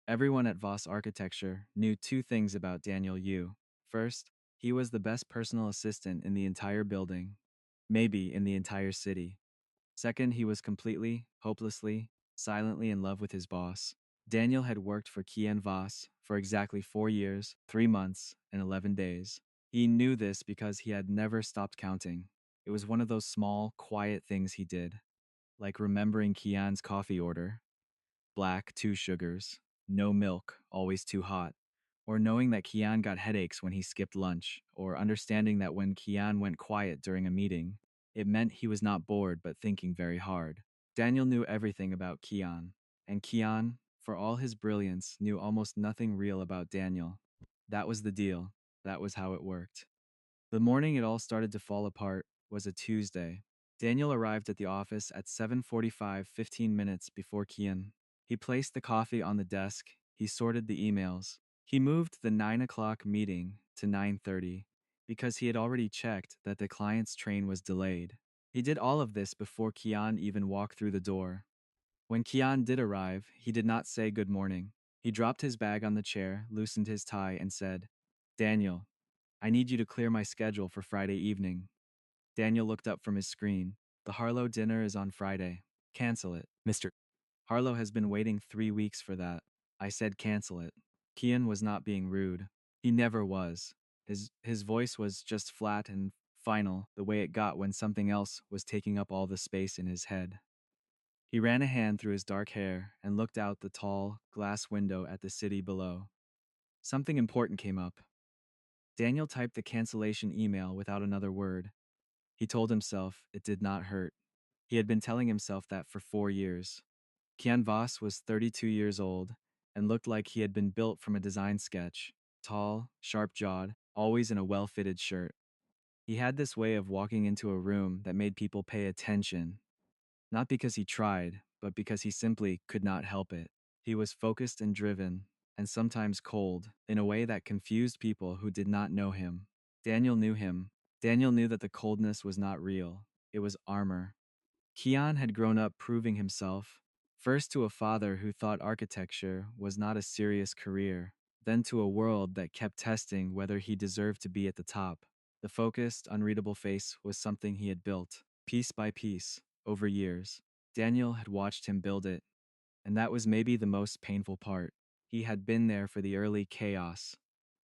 Everyone at Voss Architecture knew two things about Daniel Yu. First, he was the best personal assistant in the entire building, maybe in the entire city. Second, he was completely, hopelessly, silently in love with his boss. Daniel had worked for Kian Voss for exactly 4 years, 3 months, and 11 days. He knew this because he had never stopped counting. It was one of those small, quiet things he did, like remembering Kian's coffee order: black, 2 sugars, no milk, always too hot, or knowing that Kian got headaches when he skipped lunch, or understanding that when Kian went quiet during a meeting, it meant he was not bored but thinking very hard. Daniel knew everything about Kian, and Kian, for all his brilliance, knew almost nothing real about Daniel. That was the deal. That was how it worked. The morning it all started to fall apart was a Tuesday. Daniel arrived at the office at 7:45, 15 minutes before Kian. He placed the coffee on the desk, he sorted the emails. He moved the 9 o'clock meeting to 9:30 because he had already checked that the client's train was delayed. He did all of this before Kian even walked through the door. When Kian did arrive, he did not say good morning. He dropped his bag on the chair, loosened his tie, and said, "Daniel, I need you to clear my schedule for Friday evening." Daniel looked up from his screen. "The Harlow dinner is on Friday. Cancel it, Mr. Harlow has been waiting 3 weeks for that." I said cancel it. Kian was not being rude. He never was. His voice was just flat and final, the way it got when something else was taking up all the space in his head. He ran a hand through his dark hair and looked out the tall, glass window at the city below. Something important came up. Daniel typed the cancellation email without another word. He told himself it did not hurt. He had been telling himself that for 4 years. Kian Voss was 32 years old and looked like he had been built from a design sketch. Tall, sharp-jawed, always in a well-fitted shirt. He had this way of walking into a room that made people pay attention, not because he tried, but because he simply could not help it. He was focused and driven, and sometimes cold, in a way that confused people who did not know him. Daniel knew him. Daniel knew that the coldness was not real. It was armor. Kian had grown up proving himself, first to a father who thought architecture was not a serious career, then to a world that kept testing whether he deserved to be at the top. The focused, unreadable face was something he had built, piece by piece, over years. Daniel had watched him build it, and that was maybe the most painful part. He had been there for the early chaos,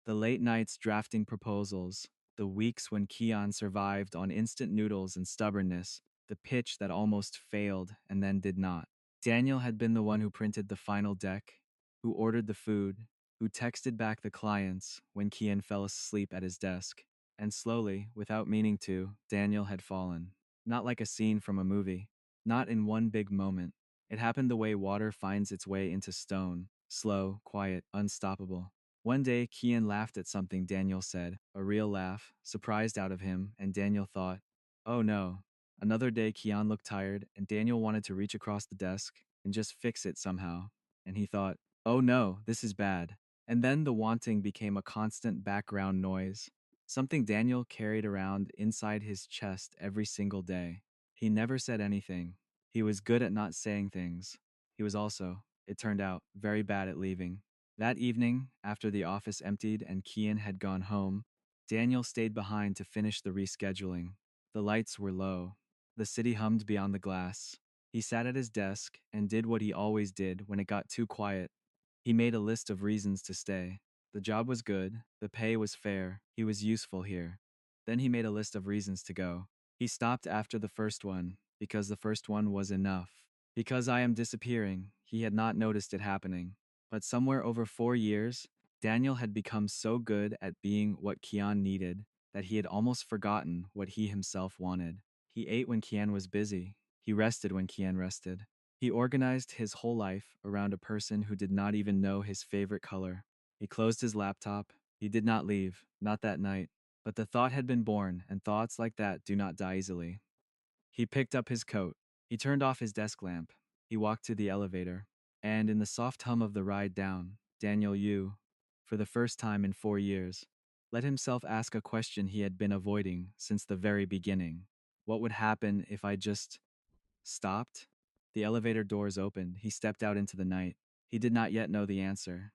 the late nights drafting proposals, the weeks when Kian survived on instant noodles and stubbornness, the pitch that almost failed and then did not. Daniel had been the one who printed the final deck, who ordered the food, who texted back the clients when Kian fell asleep at his desk. And slowly, without meaning to, Daniel had fallen. Not like a scene from a movie. Not in one big moment. It happened the way water finds its way into stone. Slow, quiet, unstoppable. One day, Kian laughed at something Daniel said, a real laugh, surprised out of him, and Daniel thought, oh no. Another day, Kian looked tired, and Daniel wanted to reach across the desk and just fix it somehow. And he thought, oh no, this is bad. And then the wanting became a constant background noise, something Daniel carried around inside his chest every single day. He never said anything. He was good at not saying things. He was also, it turned out, very bad at leaving. That evening, after the office emptied and Kian had gone home, Daniel stayed behind to finish the rescheduling. The lights were low. The city hummed beyond the glass. He sat at his desk and did what he always did when it got too quiet. He made a list of reasons to stay. The job was good, the pay was fair, he was useful here. Then he made a list of reasons to go. He stopped after the first one, because the first one was enough. Because I am disappearing, he had not noticed it happening. But somewhere over 4 years, Daniel had become so good at being what Kian needed that he had almost forgotten what he himself wanted. He ate when Kian was busy. He rested when Kian rested. He organized his whole life around a person who did not even know his favorite color. He closed his laptop. He did not leave, not that night. But the thought had been born, and thoughts like that do not die easily. He picked up his coat. He turned off his desk lamp. He walked to the elevator. And in the soft hum of the ride down, Daniel Yu, for the first time in 4 years, let himself ask a question he had been avoiding since the very beginning. What would happen if I just stopped? The elevator doors opened. He stepped out into the night. He did not yet know the answer,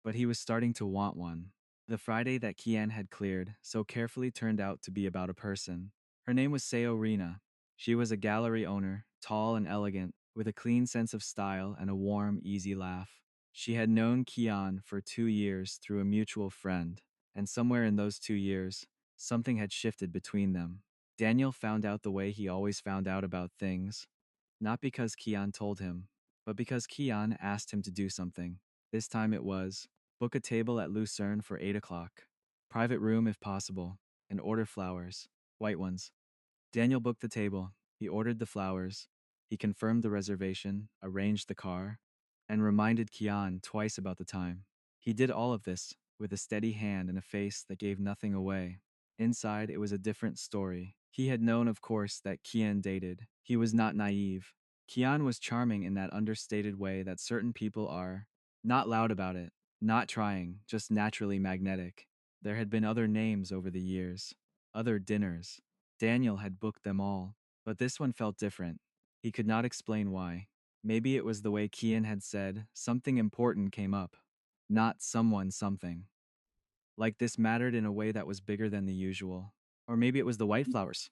but he was starting to want one. The Friday that Kian had cleared so carefully turned out to be about a person. Her name was Seo Rina. She was a gallery owner, tall and elegant, with a clean sense of style and a warm, easy laugh. She had known Kian for 2 years through a mutual friend, and somewhere in those 2 years, something had shifted between them. Daniel found out the way he always found out about things, not because Kian told him, but because Kian asked him to do something. This time it was book a table at Lucerne for 8 o'clock. Private room if possible, and order flowers, white ones. Daniel booked the table. He ordered the flowers. He confirmed the reservation, arranged the car, and reminded Kian twice about the time. He did all of this with a steady hand and a face that gave nothing away. Inside, it was a different story. He had known, of course, that Kian dated. He was not naive. Kian was charming in that understated way that certain people are. Not loud about it, not trying, just naturally magnetic. There had been other names over the years, other dinners. Daniel had booked them all, but this one felt different. He could not explain why. Maybe it was the way Kian had said something important came up, not someone something. Like this mattered in a way that was bigger than the usual. Or maybe it was the white flowers.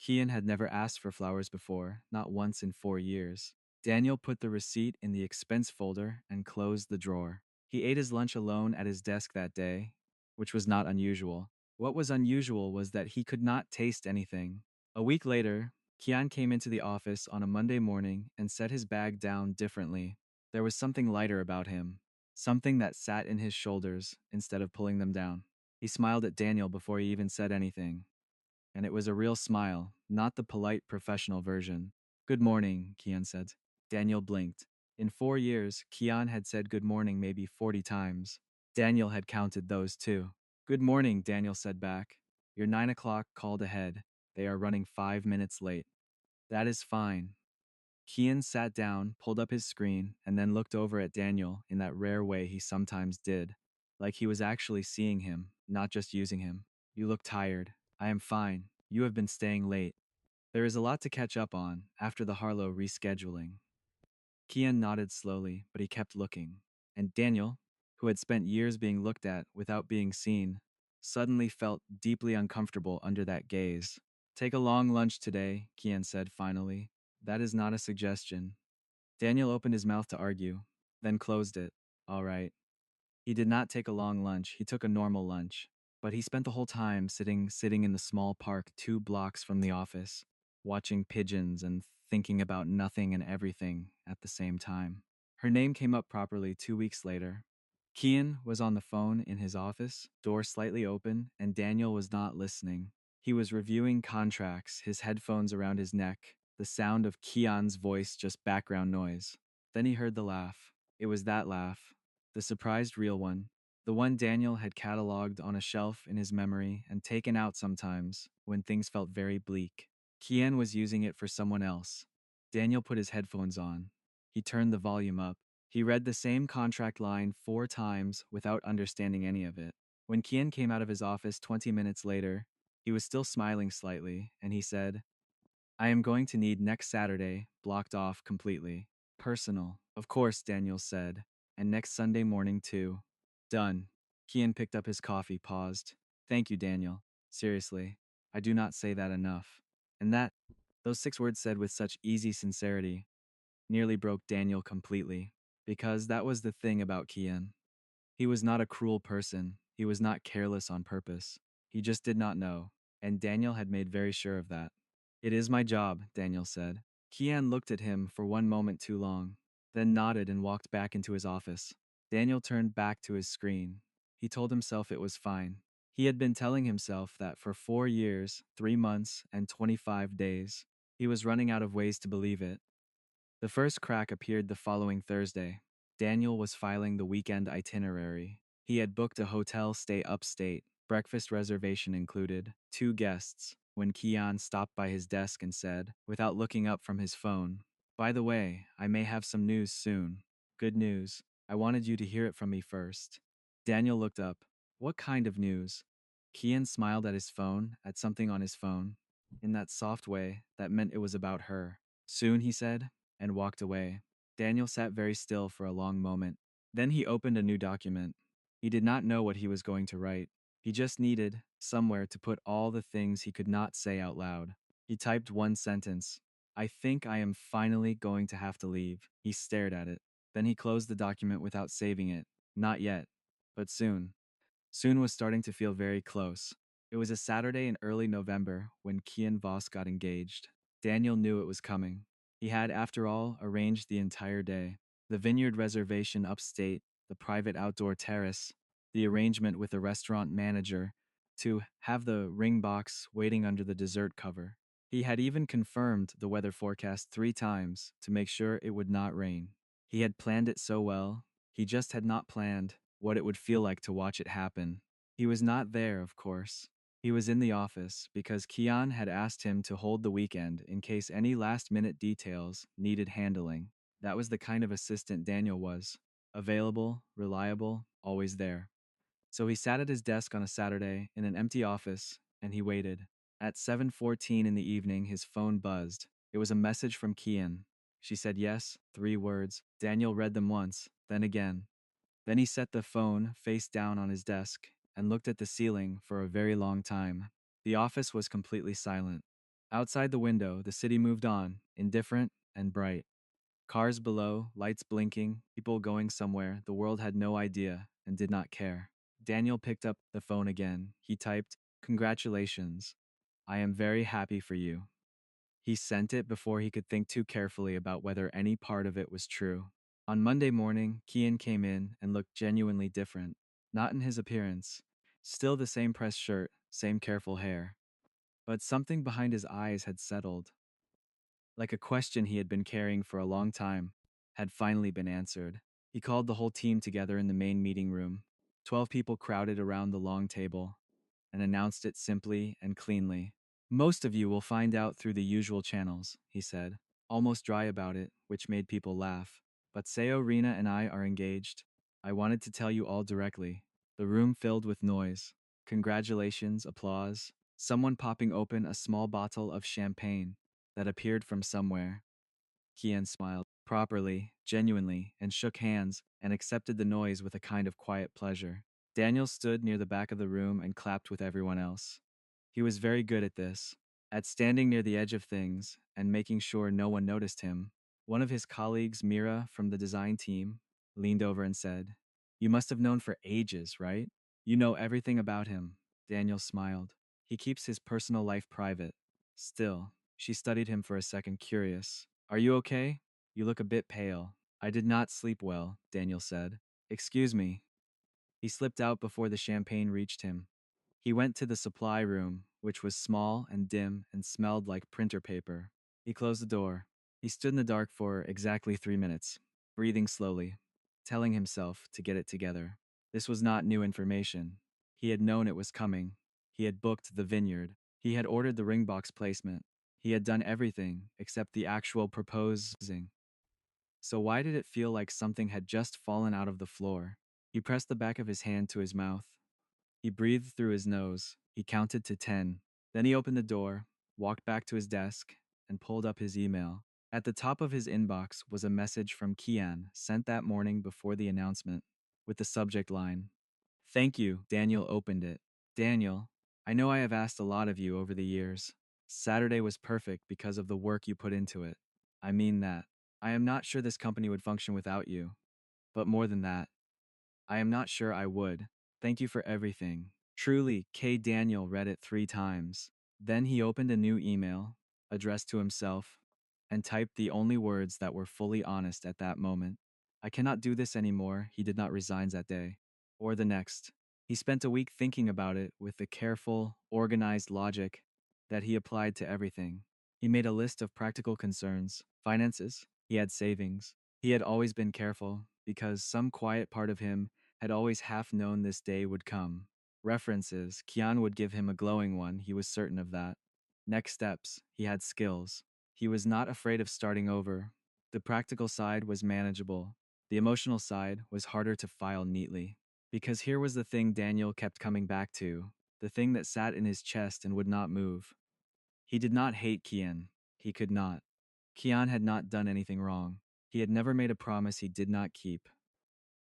Kian had never asked for flowers before, not once in 4 years. Daniel put the receipt in the expense folder and closed the drawer. He ate his lunch alone at his desk that day, which was not unusual. What was unusual was that he could not taste anything. A week later, Kian came into the office on a Monday morning and set his bag down differently. There was something lighter about him, something that sat in his shoulders instead of pulling them down. He smiled at Daniel before he even said anything. And it was a real smile, not the polite professional version. Good morning, Kian said. Daniel blinked. In 4 years, Kian had said good morning maybe 40 times. Daniel had counted those too. Good morning, Daniel said back. Your 9 o'clock called ahead. They are running 5 minutes late. That is fine. Kian sat down, pulled up his screen, and then looked over at Daniel in that rare way he sometimes did, like he was actually seeing him, not just using him. You look tired. I am fine. You have been staying late. There is a lot to catch up on after the Harlow rescheduling. Kian nodded slowly, but he kept looking. And Daniel, who had spent years being looked at without being seen, suddenly felt deeply uncomfortable under that gaze. Take a long lunch today, Kian said finally. That is not a suggestion. Daniel opened his mouth to argue, then closed it. All right. He did not take a long lunch, he took a normal lunch. But he spent the whole time sitting in the small park 2 blocks from the office, watching pigeons and thinking about nothing and everything at the same time. Her name came up properly 2 weeks later. Kian was on the phone in his office, door slightly open, and Daniel was not listening. He was reviewing contracts, his headphones around his neck, the sound of Kian's voice just background noise. Then he heard the laugh. It was that laugh, the surprised real one, the one Daniel had catalogued on a shelf in his memory and taken out sometimes when things felt very bleak. Kian was using it for someone else. Daniel put his headphones on. He turned the volume up. He read the same contract line 4 times without understanding any of it. When Kian came out of his office 20 minutes later, he was still smiling slightly, and he said, I am going to need next Saturday blocked off completely. Personal. Of course, Daniel said. And next Sunday morning, too. Done. Kian picked up his coffee, paused. Thank you, Daniel. Seriously, I do not say that enough. And those 6 words said with such easy sincerity, nearly broke Daniel completely. Because that was the thing about Kian. He was not a cruel person. He was not careless on purpose. He just did not know. And Daniel had made very sure of that. It is my job, Daniel said. Kian looked at him for one moment too long, then nodded and walked back into his office. Daniel turned back to his screen. He told himself it was fine. He had been telling himself that for 4 years, 3 months, and 25 days, he was running out of ways to believe it. The first crack appeared the following Thursday. Daniel was filing the weekend itinerary. He had booked a hotel stay upstate, breakfast reservation included, 2 guests, when Kian stopped by his desk and said, without looking up from his phone, By the way, I may have some news soon. Good news. I wanted you to hear it from me first. Daniel looked up. What kind of news? Kian smiled at his phone, at something on his phone, in that soft way that meant it was about her. Soon, he said, and walked away. Daniel sat very still for a long moment. Then he opened a new document. He did not know what he was going to write. He just needed somewhere to put all the things he could not say out loud. He typed one sentence. I think I am finally going to have to leave. He stared at it. Then he closed the document without saving it. Not yet, but soon. Soon was starting to feel very close. It was a Saturday in early November when Kian Voss got engaged. Daniel knew it was coming. He had, after all, arranged the entire day. The vineyard reservation upstate, the private outdoor terrace, the arrangement with the restaurant manager to have the ring box waiting under the dessert cover. He had even confirmed the weather forecast 3 times to make sure it would not rain. He had planned it so well, he just had not planned what it would feel like to watch it happen. He was not there, of course. He was in the office because Kian had asked him to hold the weekend in case any last minute details needed handling. That was the kind of assistant Daniel was: available, reliable, always there. So he sat at his desk on a Saturday in an empty office and he waited. At 7:14 in the evening, his phone buzzed. It was a message from Kian. She said yes, 3 words. Daniel read them once, then again. Then he set the phone face down on his desk and looked at the ceiling for a very long time. The office was completely silent. Outside the window, the city moved on, indifferent and bright. Cars below, lights blinking, people going somewhere the world had no idea and did not care. Daniel picked up the phone again. He typed, "Congratulations. I am very happy for you." He sent it before he could think too carefully about whether any part of it was true. On Monday morning, Kian came in and looked genuinely different. Not in his appearance. Still the same pressed shirt, same careful hair. But something behind his eyes had settled. Like a question he had been carrying for a long time had finally been answered. He called the whole team together in the main meeting room. 12 people crowded around the long table and announced it simply and cleanly. Most of you will find out through the usual channels, he said, almost dry about it, which made people laugh. But Seo, Rena, and I are engaged. I wanted to tell you all directly. The room filled with noise. Congratulations, applause, someone popping open a small bottle of champagne that appeared from somewhere. Kian smiled properly, genuinely, and shook hands and accepted the noise with a kind of quiet pleasure. Daniel stood near the back of the room and clapped with everyone else. He was very good at this, at standing near the edge of things and making sure no one noticed him. One of his colleagues, Mira, from the design team, leaned over and said, "You must have known for ages, right? You know everything about him." Daniel smiled. "He keeps his personal life private." Still, she studied him for a second, curious. "Are you okay? You look a bit pale." "I did not sleep well," Daniel said. "Excuse me." He slipped out before the champagne reached him. He went to the supply room, which was small and dim and smelled like printer paper. He closed the door. He stood in the dark for exactly 3 minutes, breathing slowly, telling himself to get it together. This was not new information. He had known it was coming. He had booked the vineyard. He had ordered the ring box placement. He had done everything except the actual proposing. So why did it feel like something had just fallen out of the floor? He pressed the back of his hand to his mouth. He breathed through his nose. He counted to 10. Then he opened the door, walked back to his desk, and pulled up his email. At the top of his inbox was a message from Kian sent that morning before the announcement, with the subject line, "Thank you." Daniel opened it. "Daniel, I know I have asked a lot of you over the years. Saturday was perfect because of the work you put into it. I mean that. I am not sure this company would function without you. But more than that, I am not sure I would. Thank you for everything. Truly." K. Daniel read it 3 times. Then he opened a new email, addressed to himself, and typed the only words that were fully honest at that moment. "I cannot do this anymore." He did not resign that day, or the next. He spent a week thinking about it with the careful, organized logic that he applied to everything. He made a list of practical concerns, finances, he had savings. He had always been careful, because some quiet part of him had always half known this day would come. References, Kian would give him a glowing one, he was certain of that. Next steps, he had skills. He was not afraid of starting over. The practical side was manageable. The emotional side was harder to file neatly. Because here was the thing Daniel kept coming back to, the thing that sat in his chest and would not move. He did not hate Kian. He could not. Kian had not done anything wrong. He had never made a promise he did not keep,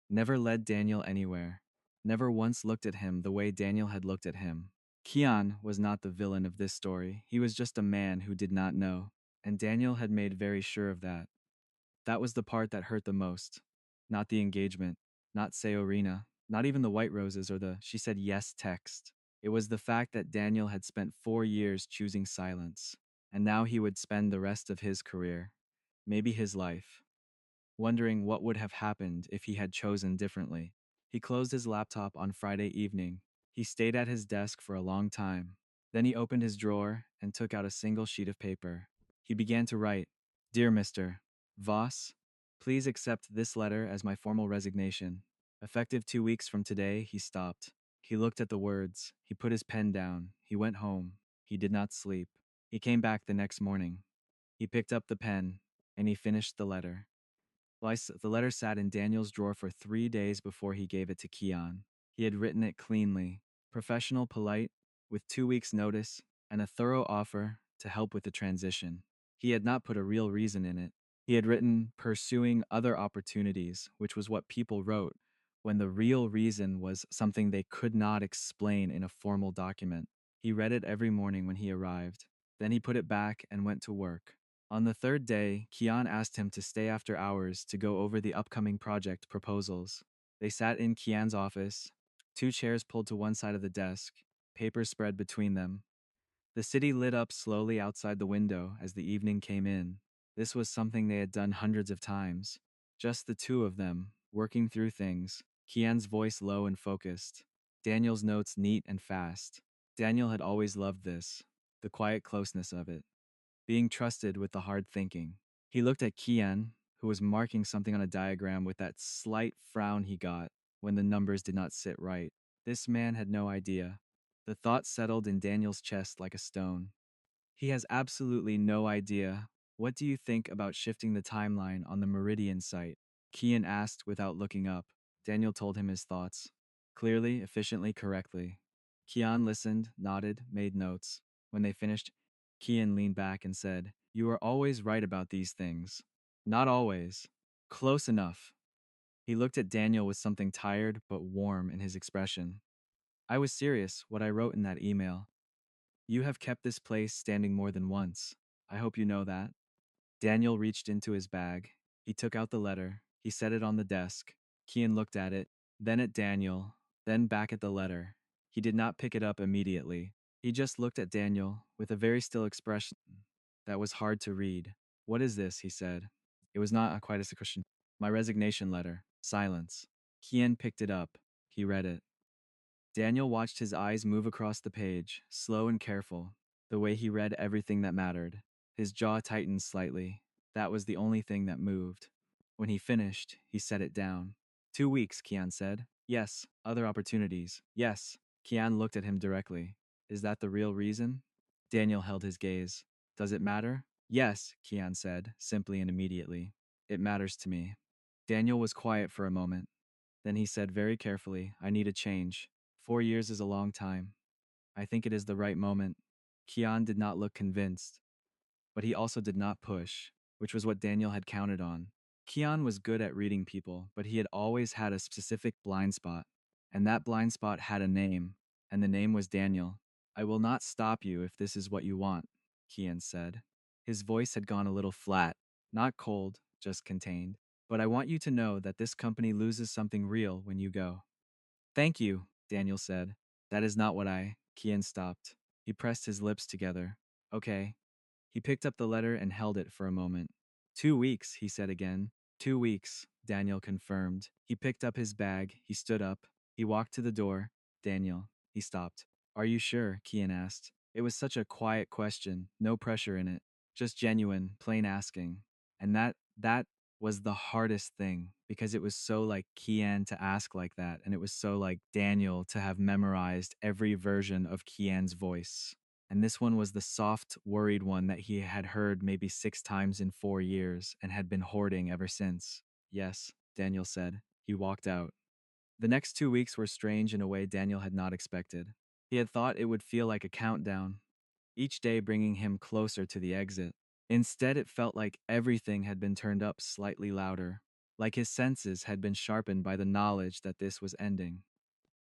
never led Daniel anywhere, never once looked at him the way Daniel had looked at him. Kian was not the villain of this story. He was just a man who did not know, and Daniel had made very sure of that. That was the part that hurt the most. Not the engagement, not Seorina, not even the white roses or the she said yes text. It was the fact that Daniel had spent 4 years choosing silence, and now he would spend the rest of his career, maybe his life, wondering what would have happened if he had chosen differently. He closed his laptop on Friday evening. He stayed at his desk for a long time. Then he opened his drawer and took out a single sheet of paper. He began to write, "Dear Mr. Voss, please accept this letter as my formal resignation. Effective 2 weeks from today," he stopped. He looked at the words. He put his pen down. He went home. He did not sleep. He came back the next morning. He picked up the pen and he finished the letter. The letter sat in Daniel's drawer for 3 days before he gave it to Kian. He had written it cleanly, professional, polite, with 2 weeks' notice, and a thorough offer to help with the transition. He had not put a real reason in it. He had written pursuing other opportunities, which was what people wrote, when the real reason was something they could not explain in a formal document. He read it every morning when he arrived. Then he put it back and went to work. On the third day, Kian asked him to stay after hours to go over the upcoming project proposals. They sat in Kian's office, 2 chairs pulled to one side of the desk, papers spread between them. The city lit up slowly outside the window as the evening came in. This was something they had done hundreds of times. Just the two of them, working through things, Kian's voice low and focused, Daniel's notes neat and fast. Daniel had always loved this, the quiet closeness of it, being trusted with the hard thinking. He looked at Kian, who was marking something on a diagram with that slight frown he got when the numbers did not sit right. This man had no idea. The thought settled in Daniel's chest like a stone. He has absolutely no idea. What do you think about shifting the timeline on the Meridian site? Kian asked without looking up. Daniel told him his thoughts. Clearly, efficiently, correctly. Kian listened, nodded, made notes. When they finished, Kian leaned back and said, "You are always right about these things." "Not always." "Close enough." He looked at Daniel with something tired but warm in his expression. "I was serious, what I wrote in that email. You have kept this place standing more than once. I hope you know that." Daniel reached into his bag. He took out the letter. He set it on the desk. Kian looked at it, then at Daniel, then back at the letter. He did not pick it up immediately. He just looked at Daniel with a very still expression that was hard to read. "What is this?" he said. It was not quite as a question. "My resignation letter." Silence. Kian picked it up. He read it. Daniel watched his eyes move across the page, slow and careful, the way he read everything that mattered. His jaw tightened slightly. That was the only thing that moved. When he finished, he set it down. 2 weeks, Kian said. Yes, other opportunities. Yes. Kian looked at him directly. Is that the real reason? Daniel held his gaze. Does it matter? Yes, Kian said, simply and immediately. It matters to me. Daniel was quiet for a moment. Then he said very carefully, I need a change. 4 years is a long time. I think it is the right moment. Kian did not look convinced, but he also did not push, which was what Daniel had counted on. Kian was good at reading people, but he had always had a specific blind spot, and that blind spot had a name, and the name was Daniel. I will not stop you if this is what you want, Kian said. His voice had gone a little flat, not cold, just contained. But I want you to know that this company loses something real when you go. Thank you, Daniel said. That is not what Kian stopped. He pressed his lips together. Okay. He picked up the letter and held it for a moment. 2 weeks, he said again. 2 weeks, Daniel confirmed. He picked up his bag. He stood up. He walked to the door. Daniel. He stopped. Are you sure? Kian asked. It was such a quiet question, no pressure in it. Just genuine, plain asking. And that was the hardest thing because it was so like Kian to ask like that, and it was so like Daniel to have memorized every version of Kian's voice. And this one was the soft, worried one that he had heard maybe 6 times in 4 years and had been hoarding ever since. Yes, Daniel said. He walked out. The next 2 weeks were strange in a way Daniel had not expected. He had thought it would feel like a countdown, each day bringing him closer to the exit. Instead, it felt like everything had been turned up slightly louder, like his senses had been sharpened by the knowledge that this was ending.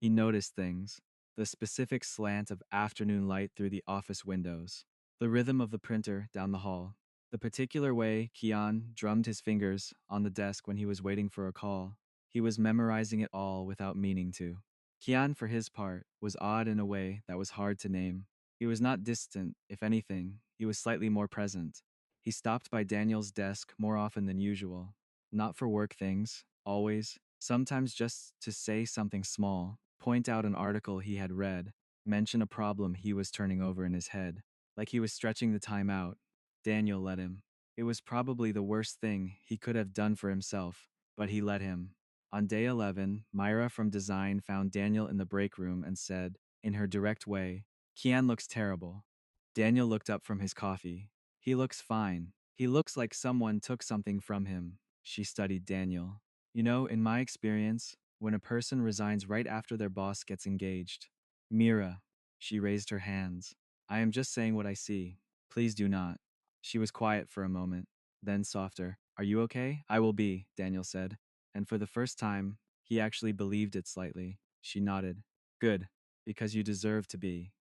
He noticed things: the specific slant of afternoon light through the office windows, the rhythm of the printer down the hall, the particular way Kian drummed his fingers on the desk when he was waiting for a call. He was memorizing it all without meaning to. Kian, for his part, was odd in a way that was hard to name. He was not distant; if anything, he was slightly more present. He stopped by Daniel's desk more often than usual. Not for work things, always, sometimes just to say something small, point out an article he had read, mention a problem he was turning over in his head, like he was stretching the time out. Daniel let him. It was probably the worst thing he could have done for himself, but he let him. On day 11, Myra from design found Daniel in the break room and said, in her direct way, "Kian looks terrible." Daniel looked up from his coffee. "He looks fine. He looks like someone took something from him." She studied Daniel. "You know, in my experience, when a person resigns right after their boss gets engaged." "Mira." She raised her hands. "I am just saying what I see. Please do not." She was quiet for a moment, then softer. "Are you okay?" "I will be," Daniel said. And for the first time, he actually believed it slightly. She nodded. "Good, because you deserve to be."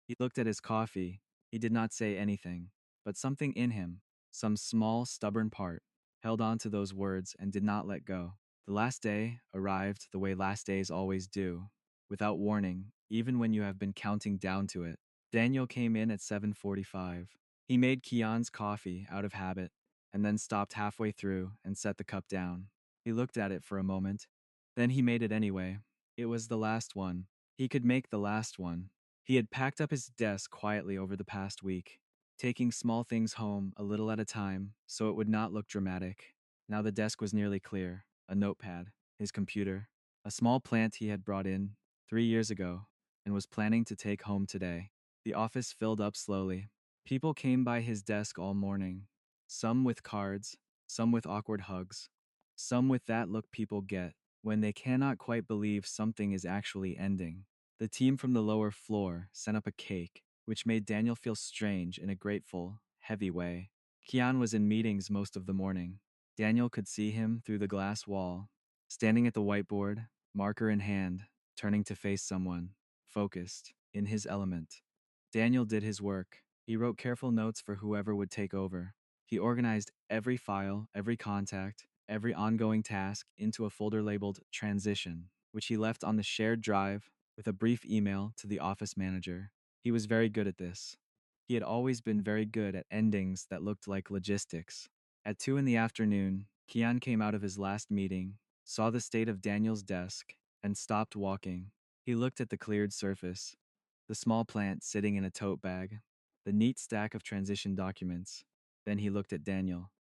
He looked at his coffee. He did not say anything, but something in him, some small, stubborn part, held on to those words and did not let go. The last day arrived the way last days always do, without warning, even when you have been counting down to it. Daniel came in at 7:45. He made Kian's coffee out of habit, and then stopped halfway through and set the cup down. He looked at it for a moment. Then he made it anyway. It was the last one. He could make the last one. He had packed up his desk quietly over the past week, taking small things home a little at a time so it would not look dramatic. Now the desk was nearly clear: a notepad, his computer, a small plant he had brought in 3 years ago and was planning to take home today. The office filled up slowly. People came by his desk all morning, some with cards, some with awkward hugs, some with that look people get when they cannot quite believe something is actually ending. The team from the lower floor sent up a cake, which made Daniel feel strange in a grateful, heavy way. Kian was in meetings most of the morning. Daniel could see him through the glass wall, standing at the whiteboard, marker in hand, turning to face someone, focused, in his element. Daniel did his work. He wrote careful notes for whoever would take over. He organized every file, every contact, every ongoing task into a folder labeled Transition, which he left on the shared drive with a brief email to the office manager. He was very good at this. He had always been very good at endings that looked like logistics. At 2 in the afternoon, Kian came out of his last meeting, saw the state of Daniel's desk, and stopped walking. He looked at the cleared surface, the small plant sitting in a tote bag, the neat stack of transition documents. Then he looked at Daniel.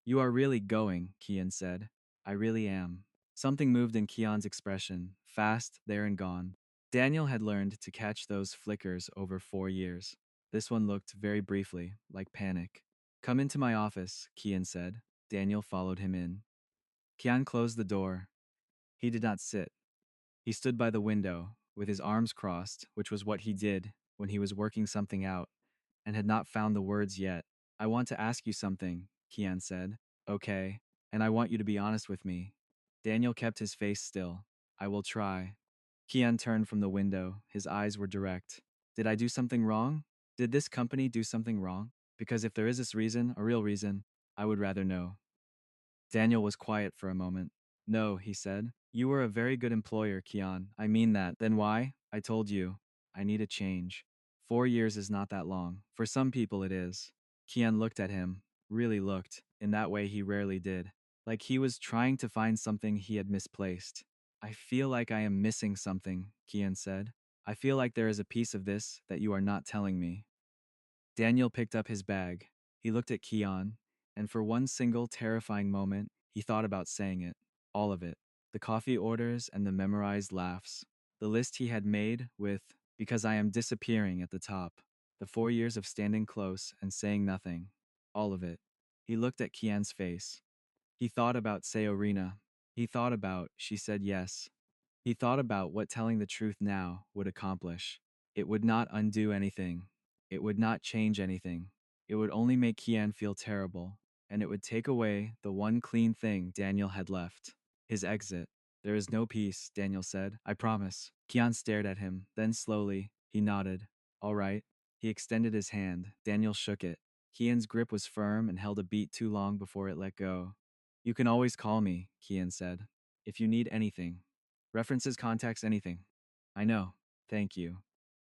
"You are really going," Kian said. "I really am." Something moved in Kian's expression, fast, there and gone. Daniel had learned to catch those flickers over 4 years. This one looked, very briefly, like panic. "Come into my office," Kian said. Daniel followed him in. Kian closed the door. He did not sit. He stood by the window, with his arms crossed, which was what he did when he was working something out, and had not found the words yet. "I want to ask you something," Kian said. "Okay, and I want you to be honest with me." Daniel kept his face still. "I will try." Kian turned from the window. His eyes were direct. "Did I do something wrong? Did this company do something wrong? Because if there is this reason, a real reason, I would rather know." Daniel was quiet for a moment. "No," he said. "You were a very good employer, Kian. I mean that." "Then why?" "I told you. I need a change. 4 years is not that long. For some people it is." Kian looked at him, really looked, in that way he rarely did, like he was trying to find something he had misplaced. "I feel like I am missing something," Kian said. "I feel like there is a piece of this that you are not telling me." Daniel picked up his bag. He looked at Kian, and for one single terrifying moment, he thought about saying it. All of it. The coffee orders and the memorized laughs. The list he had made with, "Because I am disappearing," at the top. The 4 years of standing close and saying nothing. All of it. He looked at Kian's face. He thought about Seorina. He thought about, she said yes. He thought about what telling the truth now would accomplish. It would not undo anything. It would not change anything. It would only make Kian feel terrible, and it would take away the one clean thing Daniel had left his exit. There is no peace, Daniel said. I promise. Kian stared at him, then slowly, he nodded. All right. He extended his hand. Daniel shook it. Kian's grip was firm and held a beat too long before it let go. You can always call me, Kian said. If you need anything. References, contacts, anything. I know. Thank you.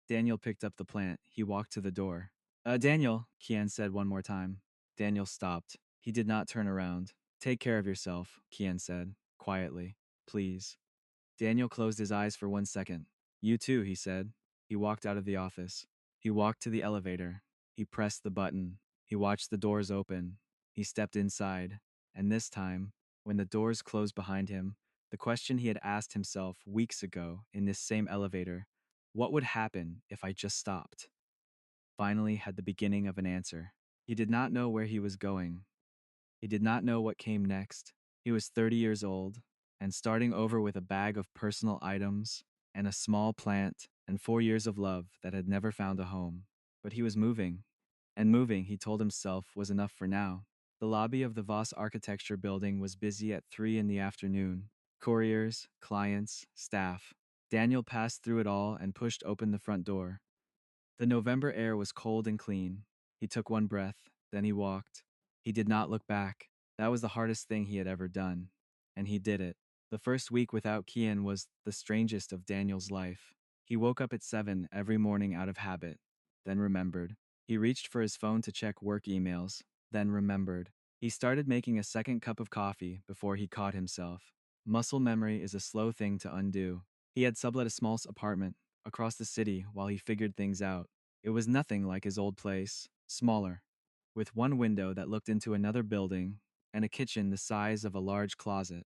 Daniel picked up the plant. He walked to the door. Daniel, Kian said one more time. Daniel stopped. He did not turn around. Take care of yourself, Kian said, quietly. Please. Daniel closed his eyes for 1 second. You too, he said. He walked out of the office. He walked to the elevator. He pressed the button. He watched the doors open. He stepped inside. And this time, when the doors closed behind him, the question he had asked himself weeks ago in this same elevator, what would happen if I just stopped? Finally had the beginning of an answer. He did not know where he was going. He did not know what came next. He was 30 years old and starting over with a bag of personal items and a small plant and 4 years of love that had never found a home. But he was moving, and moving, he told himself, was enough for now. The lobby of the Voss Architecture building was busy at 3 in the afternoon. Couriers, clients, staff. Daniel passed through it all and pushed open the front door. The November air was cold and clean. He took one breath, then he walked. He did not look back. That was the hardest thing he had ever done. And he did it. The first week without Kian was the strangest of Daniel's life. He woke up at 7 every morning out of habit, then remembered. He reached for his phone to check work emails, then remembered. He started making a second cup of coffee before he caught himself. Muscle memory is a slow thing to undo. He had sublet a small apartment across the city while he figured things out. It was nothing like his old place, smaller, with one window that looked into another building and a kitchen the size of a large closet.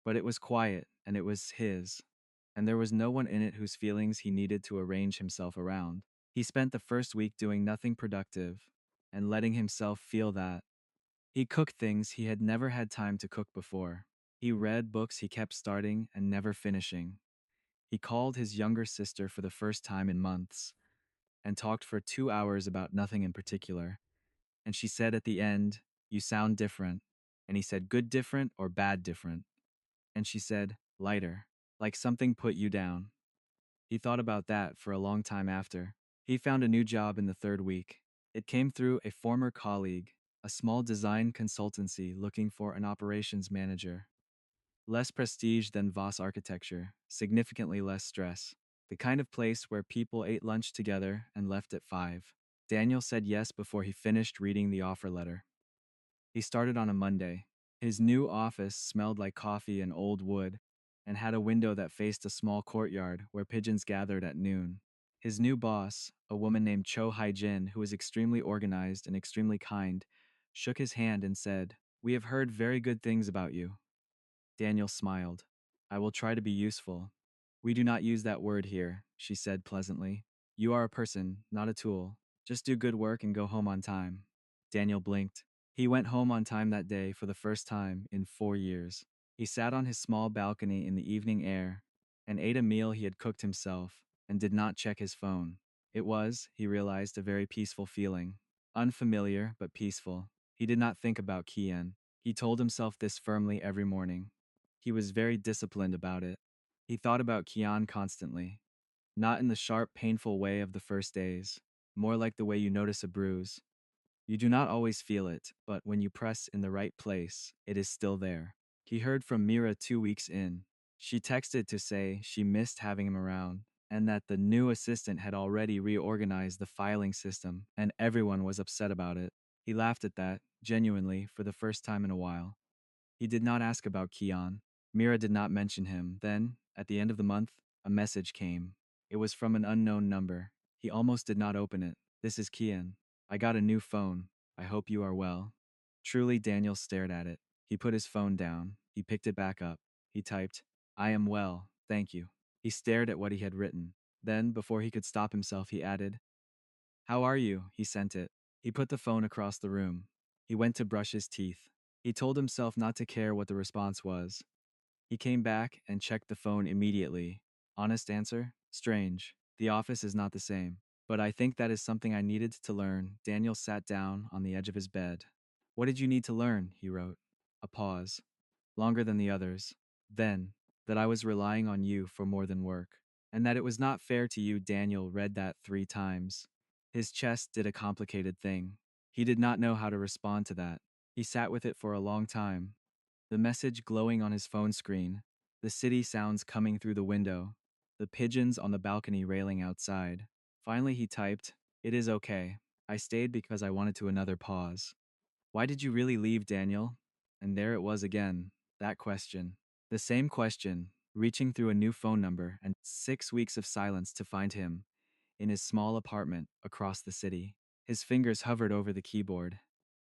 But it was quiet, and it was his, and there was no one in it whose feelings he needed to arrange himself around. He spent the first week doing nothing productive and letting himself feel that. He cooked things he had never had time to cook before. He read books he kept starting and never finishing. He called his younger sister for the first time in months and talked for 2 hours about nothing in particular. And she said at the end, You sound different. And he said, Good different or bad different? And she said, Lighter, like something put you down. He thought about that for a long time after. He found a new job in the third week. It came through a former colleague, a small design consultancy looking for an operations manager. Less prestige than Voss Architecture, significantly less stress. The kind of place where people ate lunch together and left at 5. Daniel said yes before he finished reading the offer letter. He started on a Monday. His new office smelled like coffee and old wood, and had a window that faced a small courtyard where pigeons gathered at noon. His new boss, a woman named Cho Hai-jin, who was extremely organized and extremely kind, shook his hand and said, We have heard very good things about you. Daniel smiled. I will try to be useful. We do not use that word here, she said pleasantly. You are a person, not a tool. Just do good work and go home on time. Daniel blinked. He went home on time that day for the first time in 4 years. He sat on his small balcony in the evening air and ate a meal he had cooked himself and did not check his phone. It was, he realized, a very peaceful feeling. Unfamiliar, but peaceful. He did not think about Kian. He told himself this firmly every morning. He was very disciplined about it. He thought about Kian constantly. Not in the sharp, painful way of the first days, more like the way you notice a bruise. You do not always feel it, but when you press in the right place, it is still there. He heard from Mira 2 weeks in. She texted to say she missed having him around, and that the new assistant had already reorganized the filing system, and everyone was upset about it. He laughed at that, genuinely, for the first time in a while. He did not ask about Kian. Mira did not mention him. Then, at the end of the month, a message came. It was from an unknown number. He almost did not open it. This is Kian. I got a new phone. I hope you are well. Truly, Daniel stared at it. He put his phone down. He picked it back up. He typed, I am well, thank you. He stared at what he had written. Then, before he could stop himself, he added, How are you? He sent it. He put the phone across the room. He went to brush his teeth. He told himself not to care what the response was. He came back and checked the phone immediately. Honest answer? Strange. The office is not the same. But I think that is something I needed to learn. Daniel sat down on the edge of his bed. What did you need to learn? He wrote. A pause. Longer than the others. Then, that I was relying on you for more than work. And that it was not fair to you. Daniel read that 3 times. His chest did a complicated thing. He did not know how to respond to that. He sat with it for a long time. The message glowing on his phone screen, the city sounds coming through the window, the pigeons on the balcony railing outside. Finally, he typed, "It is okay. I stayed because I wanted to." Another pause. Why did you really leave, Daniel? And there it was again, that question. The same question, reaching through a new phone number and 6 weeks of silence to find him in his small apartment across the city. His fingers hovered over the keyboard.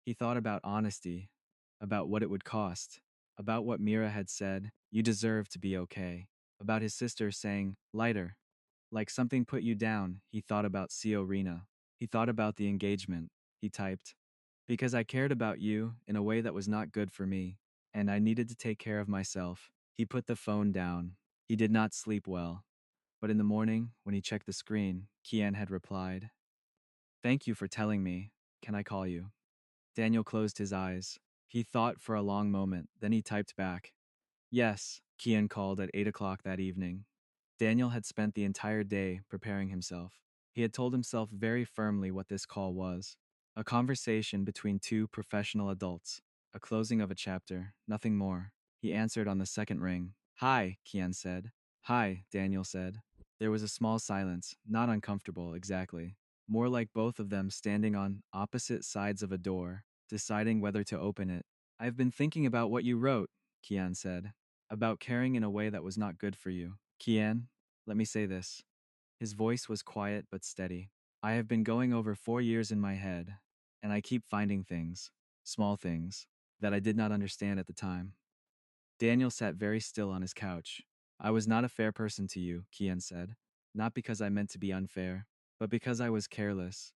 He thought about honesty, about what it would cost, about what Mira had said, "You deserve to be okay," about his sister saying, "Lighter," like something put you down. He thought about Rena. He thought about the engagement. He typed, "Because I cared about you in a way that was not good for me, and I needed to take care of myself." He put the phone down. He did not sleep well. But in the morning, when he checked the screen, Kian had replied, "Thank you for telling me. Can I call you?" Daniel closed his eyes. He thought for a long moment, then he typed back, "Yes." Kian called at 8 o'clock that evening. Daniel had spent the entire day preparing himself. He had told himself very firmly what this call was: a conversation between two professional adults, a closing of a chapter, nothing more. He answered on the second ring. "Hi," Kian said. "Hi," Daniel said. There was a small silence, not uncomfortable exactly, more like both of them standing on opposite sides of a door, deciding whether to open it. "I've been thinking about what you wrote," Kian said, "about caring in a way that was not good for you." "Kian, let me say this." His voice was quiet but steady. "I have been going over 4 years in my head, and I keep finding things, small things, that I did not understand at the time." Daniel sat very still on his couch. "I was not a fair person to you," Kian said. "Not because I meant to be unfair, but because I was careless.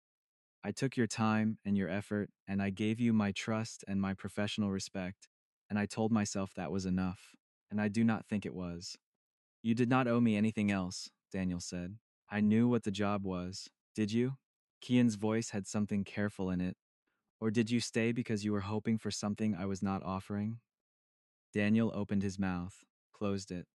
I took your time and your effort, and I gave you my trust and my professional respect, and I told myself that was enough, and I do not think it was." "You did not owe me anything else," Daniel said. "I knew what the job was. Did you?" Kian's voice had something careful in it. "Or did you stay because you were hoping for something I was not offering?" Daniel opened his mouth, closed it.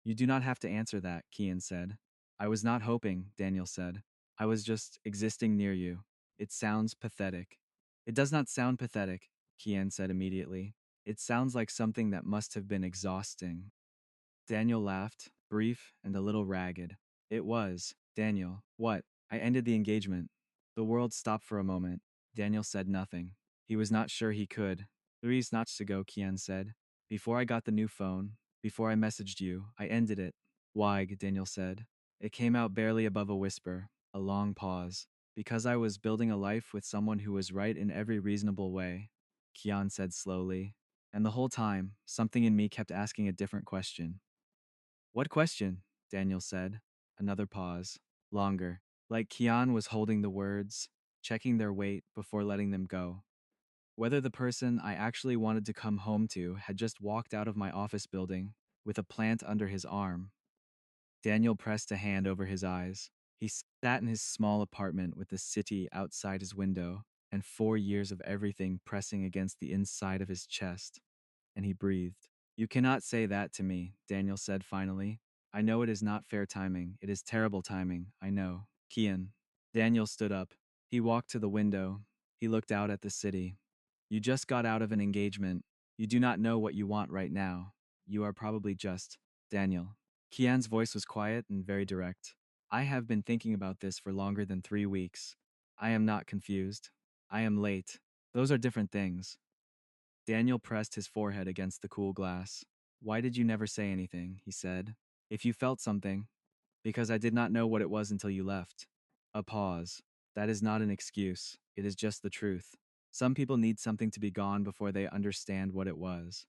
"You do not have to answer that," Kian said. "I was not hoping," Daniel said. "I was just existing near you." "It sounds pathetic." "It does not sound pathetic," Kian said immediately. "It sounds like something that must have been exhausting." Daniel laughed, brief and a little ragged. "It was, Daniel." "What?" "I ended the engagement." The world stopped for a moment. Daniel said nothing. He was not sure he could. "3 nights ago," Kian said. "Before I got the new phone, before I messaged you, I ended it." "Why?" Daniel said. It came out barely above a whisper, a long pause. "Because I was building a life with someone who was right in every reasonable way," Kian said slowly. "And the whole time, something in me kept asking a different question." "What question?" Daniel said. Another pause. Longer. Like Kian was holding the words, checking their weight before letting them go. "Whether the person I actually wanted to come home to had just walked out of my office building with a plant under his arm." Daniel pressed a hand over his eyes. He sat in his small apartment with the city outside his window and 4 years of everything pressing against the inside of his chest, and he breathed. "You cannot say that to me," Daniel said finally. "I know it is not fair timing. It is terrible timing, I know." "Kian." Daniel stood up. He walked to the window. He looked out at the city. "You just got out of an engagement. You do not know what you want right now. You are probably just Daniel." Kian's voice was quiet and very direct. "I have been thinking about this for longer than 3 weeks. I am not confused. I am late. Those are different things." Daniel pressed his forehead against the cool glass. "Why did you never say anything?" he said. "If you felt something." "Because I did not know what it was until you left." A pause. "That is not an excuse. It is just the truth. Some people need something to be gone before they understand what it was."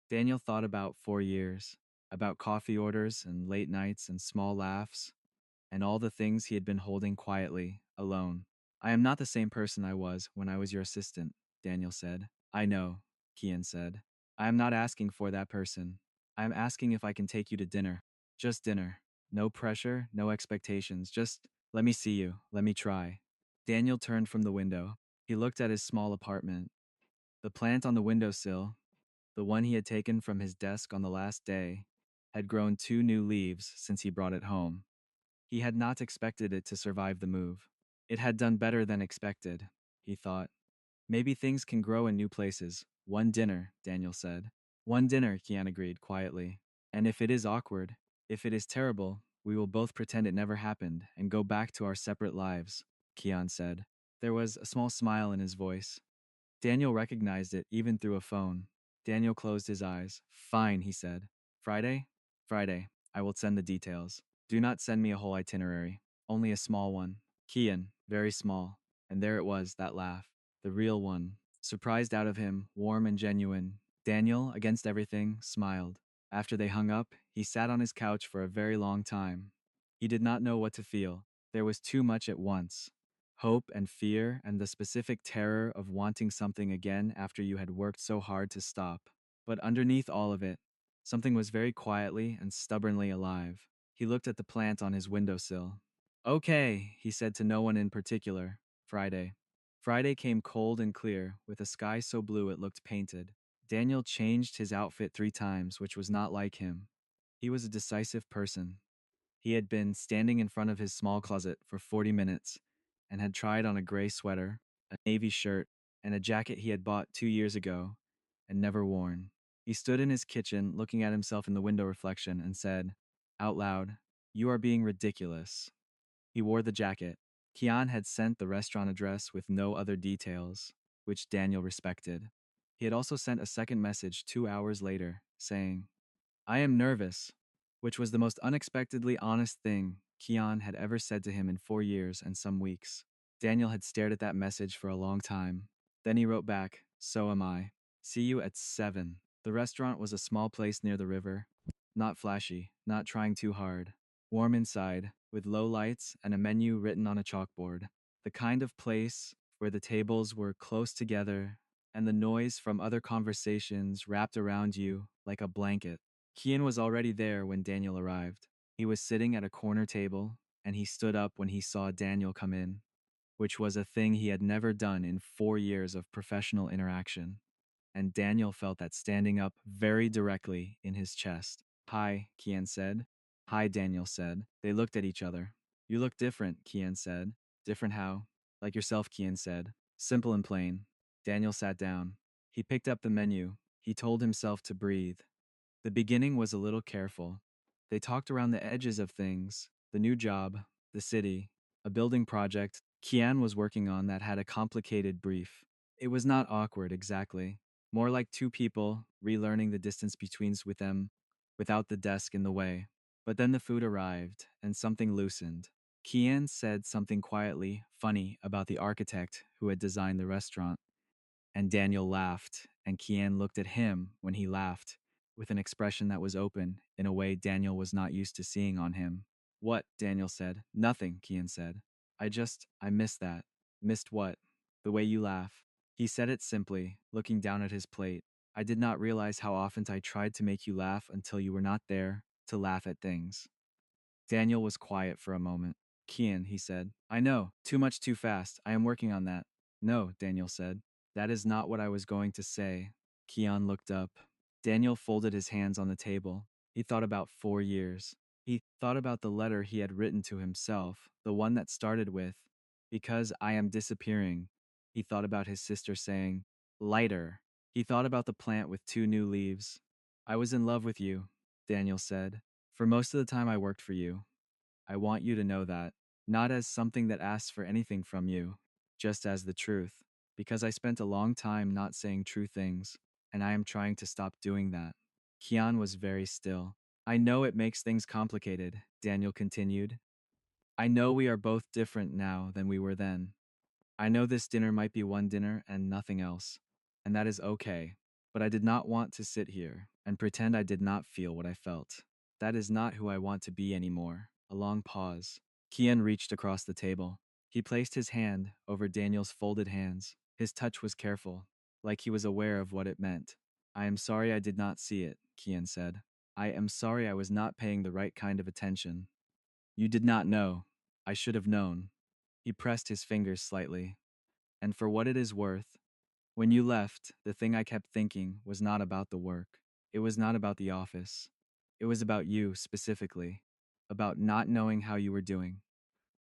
Daniel thought about 4 years, about coffee orders and late nights and small laughs, and all the things he had been holding quietly, alone. "I am not the same person I was when I was your assistant," Daniel said. "I know," Kian said. "I am not asking for that person. I am asking if I can take you to dinner. Just dinner. No pressure, no expectations, just Let me see you. Let me try. Daniel turned from the window. He looked at his small apartment. The plant on the windowsill, the one he had taken from his desk on the last day, had grown 2 new leaves since he brought it home. He had not expected it to survive the move. It had done better than expected, he thought. Maybe things can grow in new places. One dinner, Daniel said. One dinner, Kian agreed quietly. And if it is awkward, if it is terrible, we will both pretend it never happened and go back to our separate lives, Kian said. There was a small smile in his voice. Daniel recognized it even through a phone. Daniel closed his eyes. Fine, he said. Friday? Friday. I will send the details. Do not send me a whole itinerary. Only a small one. Kian, very small. And there it was, that laugh. The real one. Surprised out of him, warm and genuine. Daniel, against everything, smiled. After they hung up, he sat on his couch for a very long time. He did not know what to feel. There was too much at once. Hope and fear and the specific terror of wanting something again after you had worked so hard to stop. But underneath all of it, something was very quietly and stubbornly alive. He looked at the plant on his windowsill. Okay, he said to no one in particular. Friday. Friday came cold and clear, with a sky so blue it looked painted. Daniel changed his outfit 3 times, which was not like him. He was a decisive person. He had been standing in front of his small closet for 40 minutes and had tried on a gray sweater, a navy shirt, and a jacket he had bought 2 years ago and never worn. He stood in his kitchen looking at himself in the window reflection and said, out loud, "You are being ridiculous." He wore the jacket. Kian had sent the restaurant address with no other details, which Daniel respected. He had also sent a second message 2 hours later, saying, I am nervous, which was the most unexpectedly honest thing Kian had ever said to him in 4 years and some weeks. Daniel had stared at that message for a long time. Then he wrote back, So am I. See you at 7. The restaurant was a small place near the river. Not flashy, not trying too hard. Warm inside, with low lights and a menu written on a chalkboard. The kind of place where the tables were close together and the noise from other conversations wrapped around you like a blanket. Kian was already there when Daniel arrived. He was sitting at a corner table, and he stood up when he saw Daniel come in, which was a thing he had never done in 4 years of professional interaction. And Daniel felt that standing up very directly in his chest. Hi, Kian said. Hi, Daniel said. They looked at each other. You look different, Kian said. Different how? Like yourself, Kian said. Simple and plain. Daniel sat down. He picked up the menu. He told himself to breathe. The beginning was a little careful. They talked around the edges of things, the new job, the city, a building project Kian was working on that had a complicated brief. It was not awkward exactly, more like two people relearning the distance between with them without the desk in the way. But then the food arrived and something loosened. Kian said something quietly funny about the architect who had designed the restaurant. And Daniel laughed, and Kian looked at him when he laughed, with an expression that was open in a way Daniel was not used to seeing on him. What? Daniel said. Nothing, Kian said. I missed that. Missed what? The way you laugh. He said it simply, looking down at his plate. I did not realize how often I tried to make you laugh until you were not there to laugh at things. Daniel was quiet for a moment. Kian, he said. I know, too much too fast. I am working on that. No, Daniel said. That is not what I was going to say. Kian looked up. Daniel folded his hands on the table. He thought about 4 years. He thought about the letter he had written to himself, the one that started with, Because I am disappearing. He thought about his sister saying, Lighter. He thought about the plant with 2 new leaves. I was in love with you, Daniel said. For most of the time I worked for you. I want you to know that, not as something that asks for anything from you, just as the truth, because I spent a long time not saying true things, and I am trying to stop doing that. Kian was very still. I know it makes things complicated, Daniel continued. I know we are both different now than we were then. I know this dinner might be one dinner and nothing else, and that is okay, but I did not want to sit here and pretend I did not feel what I felt. That is not who I want to be anymore. A long pause. Kian reached across the table. He placed his hand over Daniel's folded hands. His touch was careful, like he was aware of what it meant. I am sorry I did not see it, Kian said. I am sorry I was not paying the right kind of attention. You did not know. I should have known. He pressed his fingers slightly. And for what it is worth, when you left, the thing I kept thinking was not about the work. It was not about the office. It was about you specifically. About not knowing how you were doing.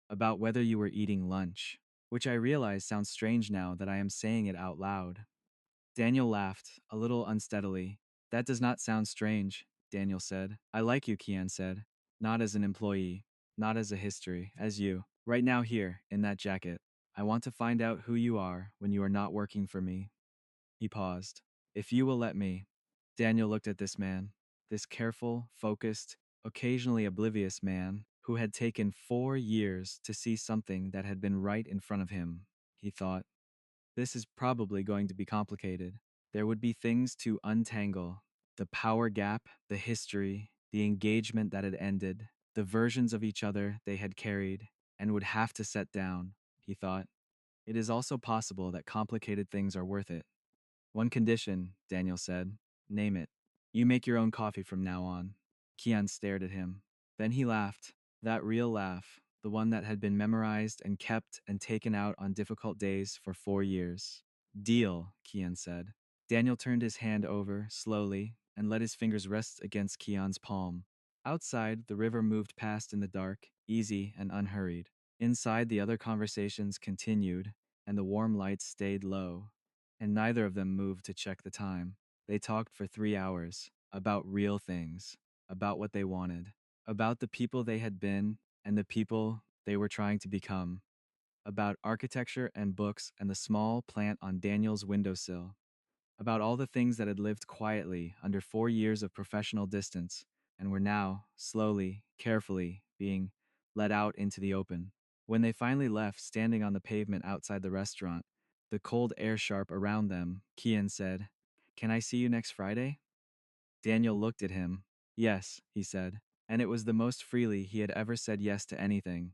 About whether you were eating lunch. Which I realize sounds strange now that I am saying it out loud. Daniel laughed, a little unsteadily. That does not sound strange, Daniel said. I like you, Kian said. Not as an employee, not as a history, as you. Right now, here, in that jacket. I want to find out who you are when you are not working for me. He paused. If you will let me. Daniel looked at this man, this careful, focused, occasionally oblivious man who had taken 4 years to see something that had been right in front of him. He thought, this is probably going to be complicated. There would be things to untangle, the power gap, the history, the engagement that had ended, the versions of each other they had carried, and would have to set down, he thought. It is also possible that complicated things are worth it. One condition, Daniel said. Name it. You make your own coffee from now on. Kian stared at him. Then he laughed. That real laugh, the one that had been memorized and kept and taken out on difficult days for 4 years. Deal, Kian said. Daniel turned his hand over, slowly, and let his fingers rest against Kian's palm. Outside, the river moved past in the dark, easy and unhurried. Inside, the other conversations continued, and the warm lights stayed low, and neither of them moved to check the time. They talked for 3 hours, about real things, about what they wanted, about the people they had been and the people they were trying to become, about architecture and books and the small plant on Daniel's windowsill, about all the things that had lived quietly under 4 years of professional distance and were now, slowly, carefully, being let out into the open. When they finally left, standing on the pavement outside the restaurant, the cold air sharp around them, Kian said, Can I see you next Friday? Daniel looked at him. Yes, he said, and it was the most freely he had ever said yes to anything.